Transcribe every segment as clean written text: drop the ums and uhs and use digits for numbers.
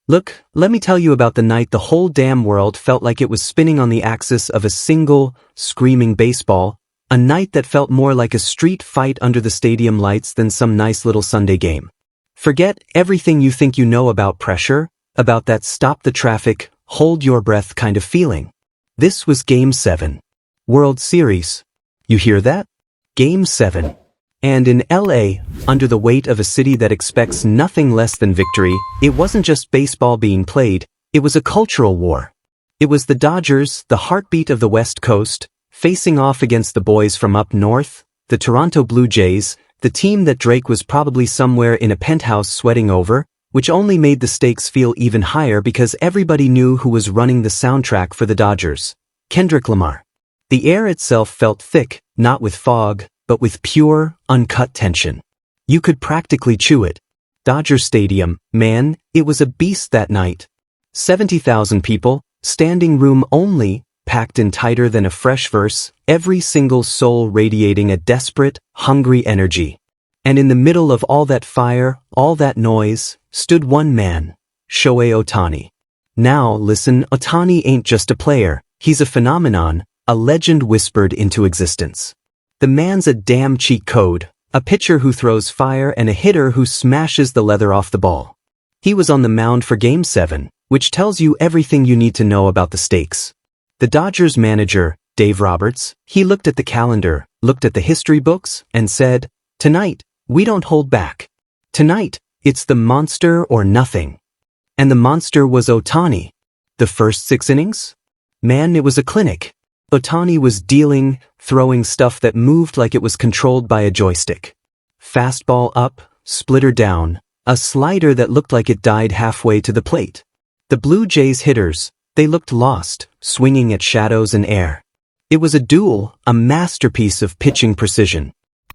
Look, let me tell you about the night the whole damn world felt like it was spinning on the axis of a single, screaming baseball, a night that felt more like a street fight under the stadium lights than some nice little Sunday game. Forget everything you think you know about pressure, about that stop the traffic, hold your breath kind of feeling. This was Game 7. World Series. You hear that? Game 7. And in LA, under the weight of a city that expects nothing less than victory, it wasn't just baseball being played, it was a cultural war. It was the Dodgers, the heartbeat of the West Coast, facing off against the boys from up north, the Toronto Blue Jays, the team that Drake was probably somewhere in a penthouse sweating over, which only made the stakes feel even higher because everybody knew who was running the soundtrack for the Dodgers. Kendrick Lamar. The air itself felt thick, not with fog, but with pure, uncut tension. You could practically chew it. Dodger Stadium, man, it was a beast that night. 70,000 people, standing room only, packed in tighter than a fresh verse, every single soul radiating a desperate, hungry energy. And in the middle of all that fire, all that noise, stood one man, Shohei Ohtani. Now, listen, Ohtani ain't just a player, he's a phenomenon, a legend whispered into existence. The man's a damn cheat code, a pitcher who throws fire and a hitter who smashes the leather off the ball. He was on the mound for Game 7, which tells you everything you need to know about the stakes. The Dodgers manager, Dave Roberts, he looked at the calendar, looked at the history books, and said, "Tonight, we don't hold back. Tonight, it's the monster or nothing." And the monster was Ohtani. The first 6 innings? Man, it was a clinic. Ohtani was dealing, throwing stuff that moved like it was controlled by a joystick. Fastball up, splitter down, a slider that looked like it died halfway to the plate. The Blue Jays hitters, they looked lost, swinging at shadows and air. It was a duel, a masterpiece of pitching precision.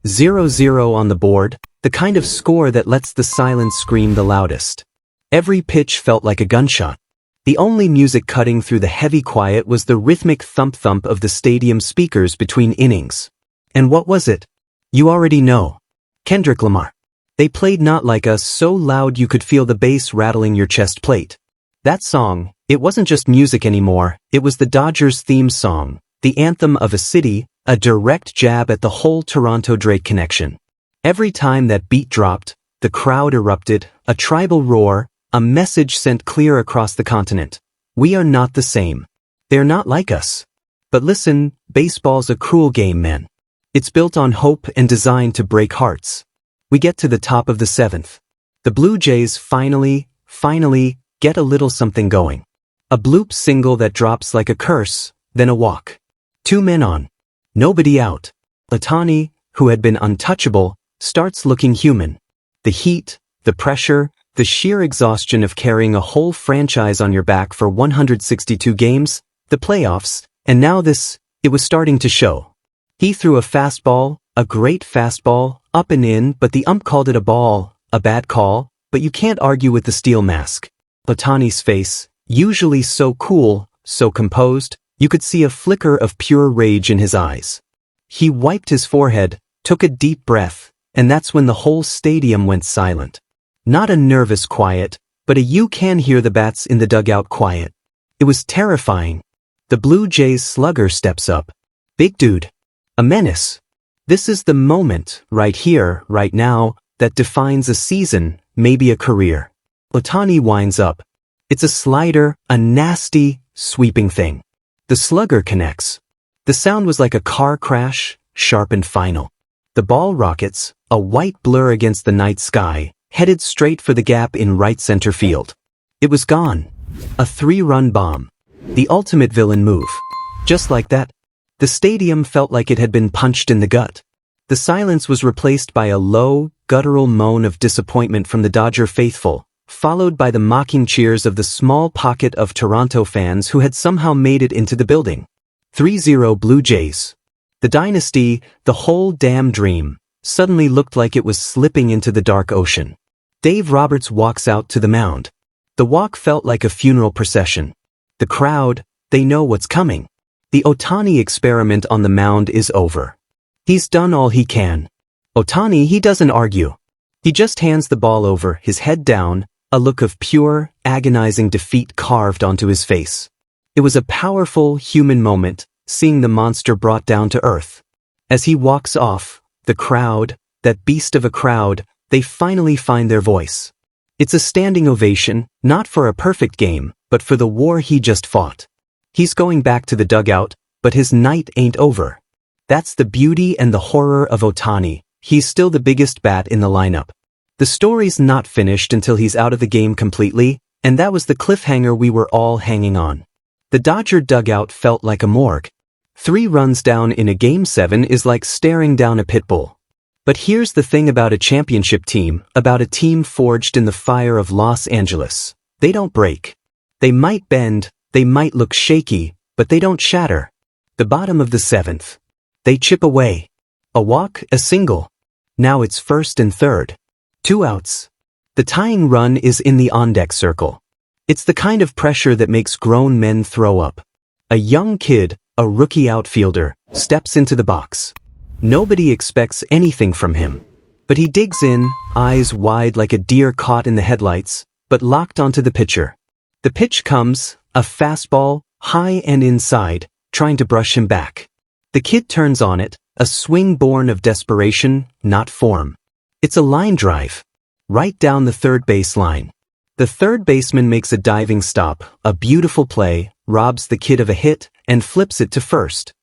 0-0 on the board, the kind of score that lets the silence scream the loudest. Every pitch felt like a gunshot. The only music cutting through the heavy quiet was the rhythmic thump-thump of the stadium speakers between innings. And what was it? You already know. Kendrick Lamar. They played Not Like Us so loud you could feel the bass rattling your chest plate. That song, it wasn't just music anymore, it was the Dodgers' theme song, the anthem of a city, a direct jab at the whole Toronto-Drake connection. Every time that beat dropped, the crowd erupted, a tribal roar, a message sent clear across the continent. We are not the same. They're not like us. But listen, baseball's a cruel game, man. It's built on hope and designed to break hearts. We get to the top of the 7th. The Blue Jays finally get a little something going. A bloop single that drops like a curse, then a walk. 2 men on. Nobody out. Ohtani, who had been untouchable, starts looking human. The heat, the pressure, the sheer exhaustion of carrying a whole franchise on your back for 162 games, the playoffs, and now this, it was starting to show. He threw a fastball, a great fastball, up and in, but the ump called it a ball, a bad call, but you can't argue with the steel mask. Ohtani's face, usually so cool, so composed, you could see a flicker of pure rage in his eyes. He wiped his forehead, took a deep breath, and that's when the whole stadium went silent. Not a nervous quiet, but a you can hear the bats in the dugout quiet. It was terrifying. The Blue Jays slugger steps up. Big dude. A menace. This is the moment, right here, right now, that defines a season, maybe a career. Ohtani winds up. It's a slider, a nasty, sweeping thing. The slugger connects. The sound was like a car crash, sharp and final. The ball rockets, a white blur against the night sky, headed straight for the gap in right center field. It was gone. A 3-run bomb. The ultimate villain move. Just like that, the stadium felt like it had been punched in the gut. The silence was replaced by a low, guttural moan of disappointment from the Dodger faithful, followed by the mocking cheers of the small pocket of Toronto fans who had somehow made it into the building. 3-0 Blue Jays. The dynasty, the whole damn dream, suddenly looked like it was slipping into the dark ocean. Dave Roberts walks out to the mound. The walk felt like a funeral procession. The crowd, they know what's coming. The Ohtani experiment on the mound is over. He's done all he can. Ohtani, he doesn't argue. He just hands the ball over, his head down, a look of pure, agonizing defeat carved onto his face. It was a powerful, human moment, seeing the monster brought down to earth. As he walks off, the crowd, that beast of a crowd, they finally find their voice. It's a standing ovation, not for a perfect game, but for the war he just fought. He's going back to the dugout, but his night ain't over. That's the beauty and the horror of Ohtani. He's still the biggest bat in the lineup. The story's not finished until he's out of the game completely, and that was the cliffhanger we were all hanging on. The Dodger dugout felt like a morgue. 3 runs down in a Game 7 is like staring down a pit bull. But here's the thing about a championship team, about a team forged in the fire of Los Angeles. They don't break. They might bend, they might look shaky, but they don't shatter. The bottom of the 7th. They chip away. A walk, a single. Now it's 1st and 3rd. 2 outs. The tying run is in the on-deck circle. It's the kind of pressure that makes grown men throw up. A young kid, a rookie outfielder, steps into the box. Nobody expects anything from him. But he digs in, eyes wide like a deer caught in the headlights, but locked onto the pitcher. The pitch comes, a fastball, high and inside, trying to brush him back. The kid turns on it, a swing born of desperation, not form. It's a line drive. Right down the third base line. The third baseman makes a diving stop, a beautiful play, robs the kid of a hit, and flips it to first.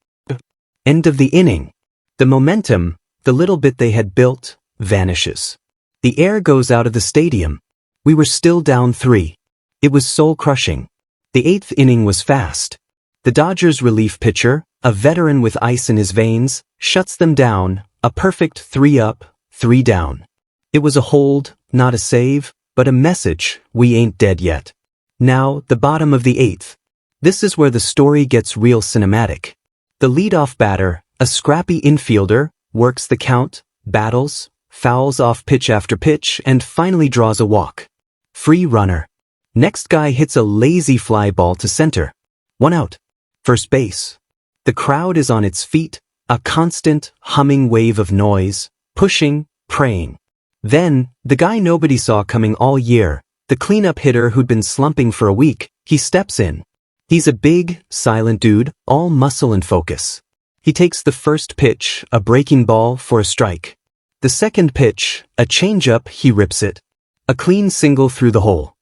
End of the inning. The momentum, the little bit they had built, vanishes. The air goes out of the stadium. We were still down 3. It was soul-crushing. The 8th inning was fast. The Dodgers' relief pitcher, a veteran with ice in his veins, shuts them down, a perfect 3 up, 3 down. It was a hold, not a save, but a message, we ain't dead yet. Now, the bottom of the 8th. This is where the story gets real cinematic. The leadoff batter, a scrappy infielder, works the count, battles, fouls off pitch after pitch, and finally draws a walk. Free runner. Next guy hits a lazy fly ball to center. 1 out. First base. The crowd is on its feet, a constant, humming wave of noise, pushing, praying. Then, the guy nobody saw coming all year, the cleanup hitter who'd been slumping for a week, he steps in. He's a big, silent dude, all muscle and focus. He takes the first pitch, a breaking ball, for a strike. The second pitch, a changeup, he rips it. A clean single through the hole.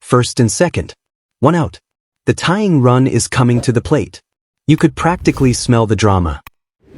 1st and 2nd. 1 out. The tying run is coming to the plate. You could practically smell the drama.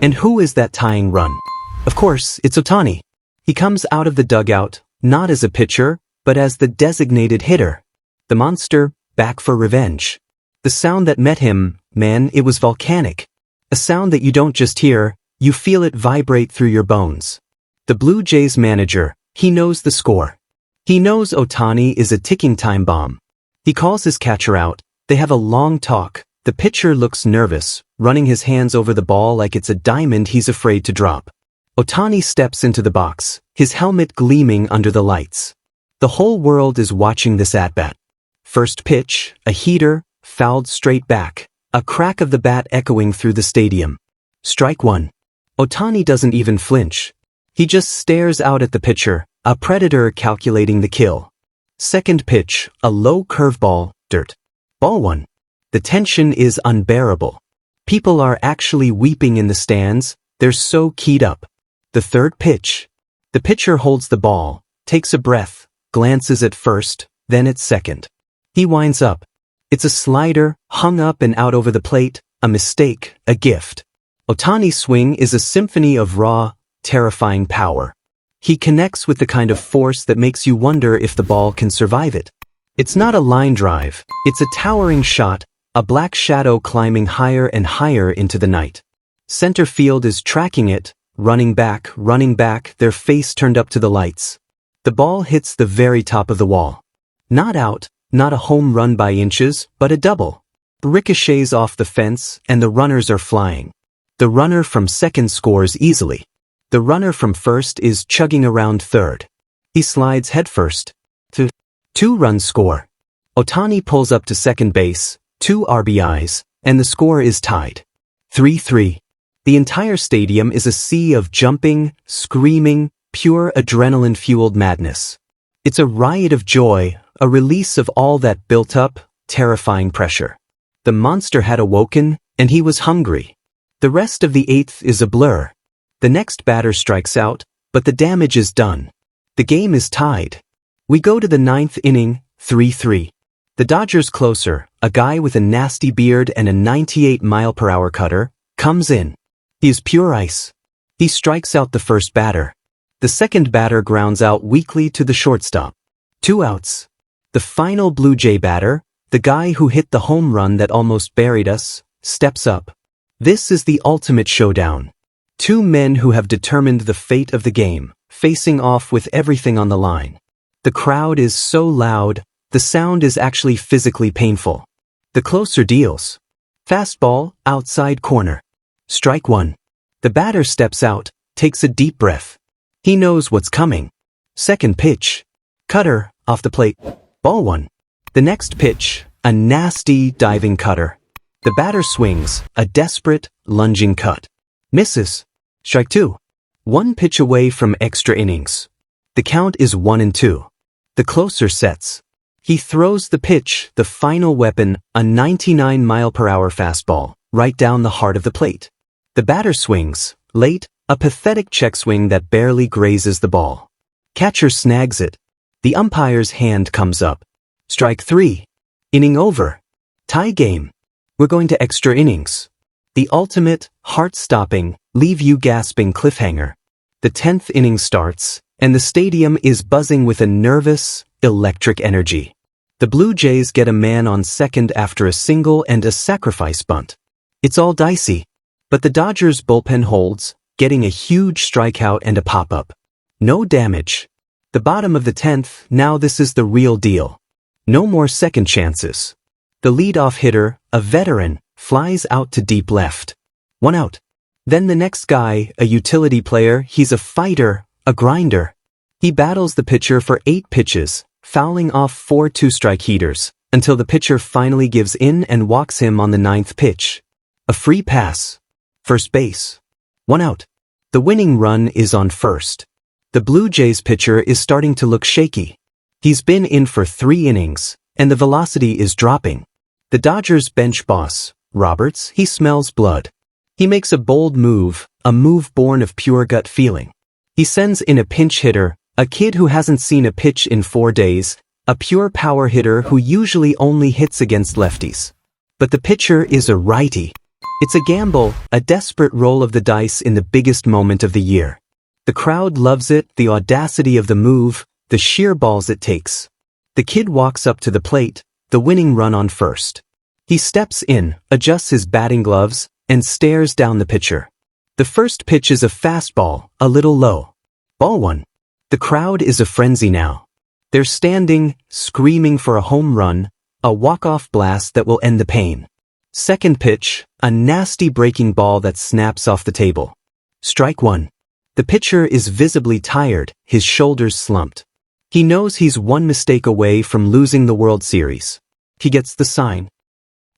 And who is that tying run? Of course, it's Ohtani. He comes out of the dugout, not as a pitcher, but as the designated hitter. The monster, back for revenge. The sound that met him, man, it was volcanic. A sound that you don't just hear, you feel it vibrate through your bones. The Blue Jays manager, he knows the score. He knows Ohtani is a ticking time bomb. He calls his catcher out, they have a long talk. The pitcher looks nervous, running his hands over the ball like it's a diamond he's afraid to drop. Ohtani steps into the box, his helmet gleaming under the lights. The whole world is watching this at-bat. First pitch, a heater, fouled straight back, a crack of the bat echoing through the stadium. Strike 1. Ohtani doesn't even flinch. He just stares out at the pitcher, a predator calculating the kill. Second pitch, a low curveball, dirt. Ball 1. The tension is unbearable. People are actually weeping in the stands, they're so keyed up. The third pitch. The pitcher holds the ball, takes a breath, glances at first, then at second. He winds up. It's a slider, hung up and out over the plate, a mistake, a gift. Ohtani's swing is a symphony of raw, terrifying power. He connects with the kind of force that makes you wonder if the ball can survive it. It's not a line drive, it's a towering shot, a black shadow climbing higher and higher into the night. Center field is tracking it, running back, their face turned up to the lights. The ball hits the very top of the wall. Not out, not a home run by inches, but a double. Ricochets off the fence, and the runners are flying. The runner from second scores easily. The runner from first is chugging around third. He slides headfirst. 2-run score. Ohtani pulls up to second base, 2 RBIs, and the score is tied. 3-3. The entire stadium is a sea of jumping, screaming, pure adrenaline-fueled madness. It's a riot of joy, a release of all that built-up, terrifying pressure. The monster had awoken, and he was hungry. The rest of the eighth is a blur. The next batter strikes out, but the damage is done. The game is tied. We go to the ninth inning, 3-3. The Dodgers closer, a guy with a nasty beard and a 98-mile-per-hour cutter, comes in. He is pure ice. He strikes out the first batter. The second batter grounds out weakly to the shortstop. 2 outs. The final Blue Jay batter, the guy who hit the home run that almost buried us, steps up. This is the ultimate showdown. 2 men who have determined the fate of the game, facing off with everything on the line. The crowd is so loud, the sound is actually physically painful. The closer deals. Fastball, outside corner. Strike 1. The batter steps out, takes a deep breath. He knows what's coming. Second pitch. Cutter, off the plate. Ball 1. The next pitch, a nasty diving cutter. The batter swings, a desperate, lunging cut. Misses. Strike 2. 1 pitch away from extra innings. The count is 1-2. The closer sets. He throws the pitch, the final weapon, a 99-mile-per-hour fastball, right down the heart of the plate. The batter swings, late, a pathetic check swing that barely grazes the ball. Catcher snags it. The umpire's hand comes up. Strike 3. Inning over. Tie game. We're going to extra innings. The ultimate, heart-stopping, leave-you-gasping cliffhanger. The 10th inning starts, and the stadium is buzzing with a nervous, electric energy. The Blue Jays get a man on second after a single and a sacrifice bunt. It's all dicey, but the Dodgers' bullpen holds, getting a huge strikeout and a pop-up. No damage. The bottom of the 10th, now this is the real deal. No more second chances. The leadoff hitter, a veteran, flies out to deep left. 1 out. Then the next guy, a utility player, he's a fighter, a grinder. He battles the pitcher for 8 pitches, fouling off 4 two-strike heaters, until the pitcher finally gives in and walks him on the 9th pitch. A free pass. First base. 1 out. The winning run is on first. The Blue Jays pitcher is starting to look shaky. He's been in for 3 innings, and the velocity is dropping. The Dodgers bench boss, Roberts, he smells blood. He makes a bold move, a move born of pure gut feeling. He sends in a pinch hitter, a kid who hasn't seen a pitch in 4 days, a pure power hitter who usually only hits against lefties. But the pitcher is a righty. It's a gamble, a desperate roll of the dice in the biggest moment of the year. The crowd loves it, the audacity of the move, the sheer balls it takes. The kid walks up to the plate, the winning run on first. He steps in, adjusts his batting gloves, and stares down the pitcher. The first pitch is a fastball, a little low. Ball 1. The crowd is a frenzy now. They're standing, screaming for a home run, a walk-off blast that will end the pain. Second pitch, a nasty breaking ball that snaps off the table. Strike 1. The pitcher is visibly tired, his shoulders slumped. He knows he's one mistake away from losing the World Series. He gets the sign.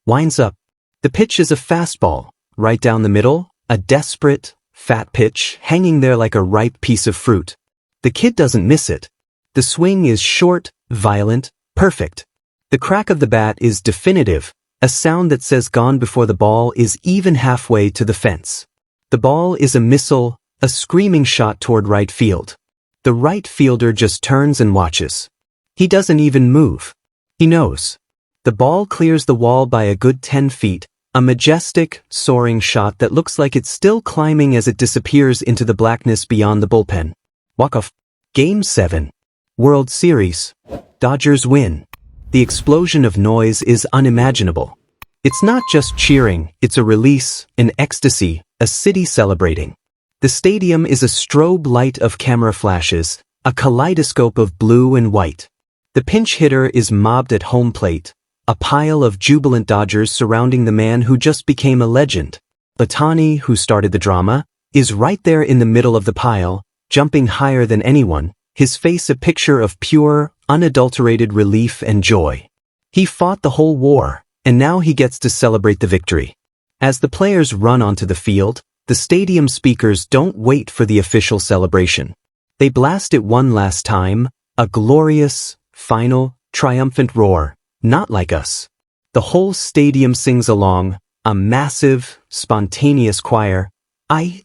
Winds up. The pitch is a fastball, right down the middle, a desperate, fat pitch hanging there like a ripe piece of fruit. The kid doesn't miss it. The swing is short, violent, perfect. The crack of the bat is definitive, a sound that says gone before the ball is even halfway to the fence. The ball is a missile, a screaming shot toward right field. The right fielder just turns and watches. He doesn't even move. He knows. The ball clears the wall by a good 10 feet, a majestic, soaring shot that looks like it's still climbing as it disappears into the blackness beyond the bullpen. Walk-off. Game 7. World Series. Dodgers win. The explosion of noise is unimaginable. It's not just cheering, it's a release, an ecstasy, a city celebrating. The stadium is a strobe light of camera flashes, a kaleidoscope of blue and white. The pinch hitter is mobbed at home plate, a pile of jubilant Dodgers surrounding the man who just became a legend. Ohtani, who started the drama, is right there in the middle of the pile, jumping higher than anyone, his face a picture of pure, unadulterated relief and joy. He fought the whole war, and now he gets to celebrate the victory. As the players run onto the field, the stadium speakers don't wait for the official celebration. They blast it one last time, a glorious, final, triumphant roar, not like us. The whole stadium sings along, a massive, spontaneous choir.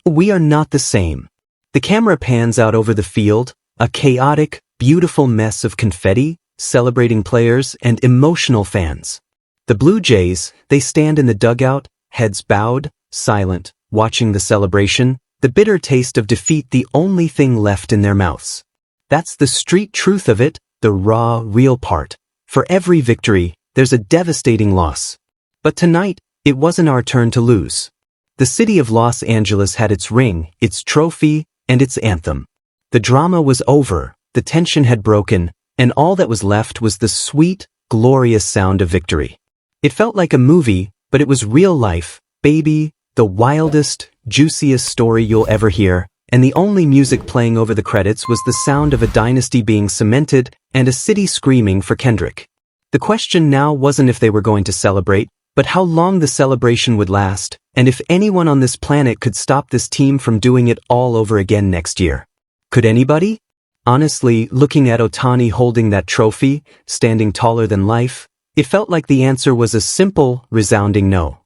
We are not the same. The camera pans out over the field, a chaotic, beautiful mess of confetti, celebrating players and emotional fans. The Blue Jays, they stand in the dugout, heads bowed, silent, watching the celebration, the bitter taste of defeat the only thing left in their mouths. That's the street truth of it, the raw, real part. For every victory, there's a devastating loss. But tonight, it wasn't our turn to lose. The city of Los Angeles had its ring, its trophy, and its anthem. The drama was over, the tension had broken, and all that was left was the sweet, glorious sound of victory. It felt like a movie, but it was real life, baby, the wildest, juiciest story you'll ever hear, and the only music playing over the credits was the sound of a dynasty being cemented and a city screaming for Kendrick. The question now wasn't if they were going to celebrate, but how long the celebration would last, and if anyone on this planet could stop this team from doing it all over again next year. Could anybody? Honestly, looking at Ohtani holding that trophy, standing taller than life, it felt like the answer was a simple, resounding no.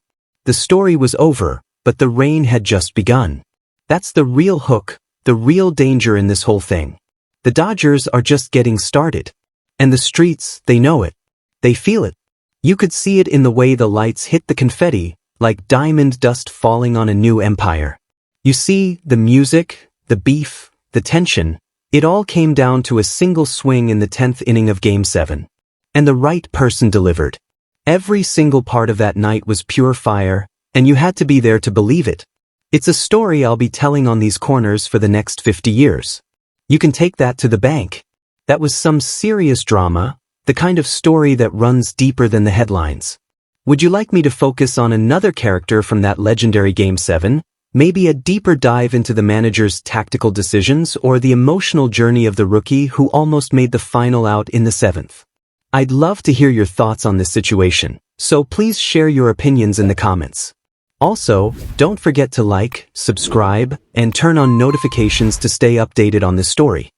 The story was over, but the reign had just begun. That's the real hook, the real danger in this whole thing. The Dodgers are just getting started. And the streets, they know it. They feel it. You could see it in the way the lights hit the confetti, like diamond dust falling on a new empire. You see, the music, the beef, the tension, it all came down to a single swing in the 10th inning of Game 7. And the right person delivered. Every single part of that night was pure fire, and you had to be there to believe it. It's a story I'll be telling on these corners for the next 50 years. You can take that to the bank. That was some serious drama, the kind of story that runs deeper than the headlines. Would you like me to focus on another character from that legendary Game 7? Maybe a deeper dive into the manager's tactical decisions or the emotional journey of the rookie who almost made the final out in the 7th? I'd love to hear your thoughts on this situation, so please share your opinions in the comments. Also, don't forget to like, subscribe, and turn on notifications to stay updated on this story.